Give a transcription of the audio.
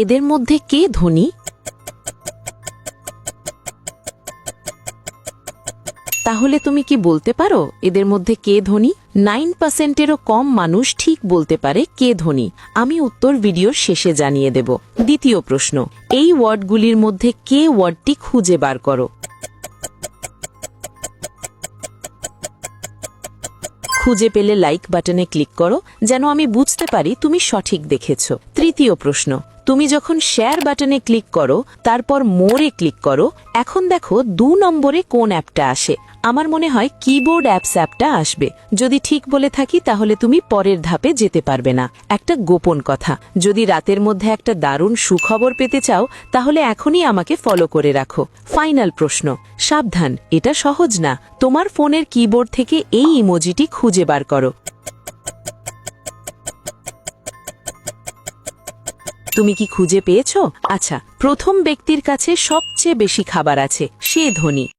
এদের মধ্যে কে ধনী? তাহলে তুমি কি বলতে পারো এদের মধ্যে কে ধনী? 9%-এরও কম মানুষ ঠিক বলতে পারে কে ধনী। আমি উত্তর ভিডিওর শেষে জানিয়ে দেব। দ্বিতীয় প্রশ্ন, এই ওয়ার্ডগুলির মধ্যে কে ওয়ার্ডটি খুঁজে বার করো। খুঁজে পেলে লাইক বাটনে ক্লিক করো, যেন আমি বুঝতে পারি তুমি সঠিক দেখেছো। তৃতীয় প্রশ্ন, তুমি যখন শেয়ার বাটনে ক্লিক করো তারপর মোরে ক্লিক করো, এখন দেখো 2 নম্বরে কোন অ্যাপটা আসে। আমার মনে হয় কিবোর্ড অ্যাপটা আসবে। যদি ঠিক বলে থাকি তাহলে তুমি পরের ধাপে যেতে পারবে না। একটা গোপন কথা, যদি রাতের মধ্যে একটা দারুণ সুখবর পেতে চাও তাহলে এখনই আমাকে ফলো করে রাখো। ফাইনাল প্রশ্ন, সাবধান, এটা সহজ না। তোমার ফোনের কিবোর্ড থেকে এই ইমোজিটি খুঁজে বার করো। তুমি কি খুঁজে পেয়েছো? আচ্ছা, প্রথম ব্যক্তির কাছে সবচেয়ে বেশি খাবার আছে, সে ধনী।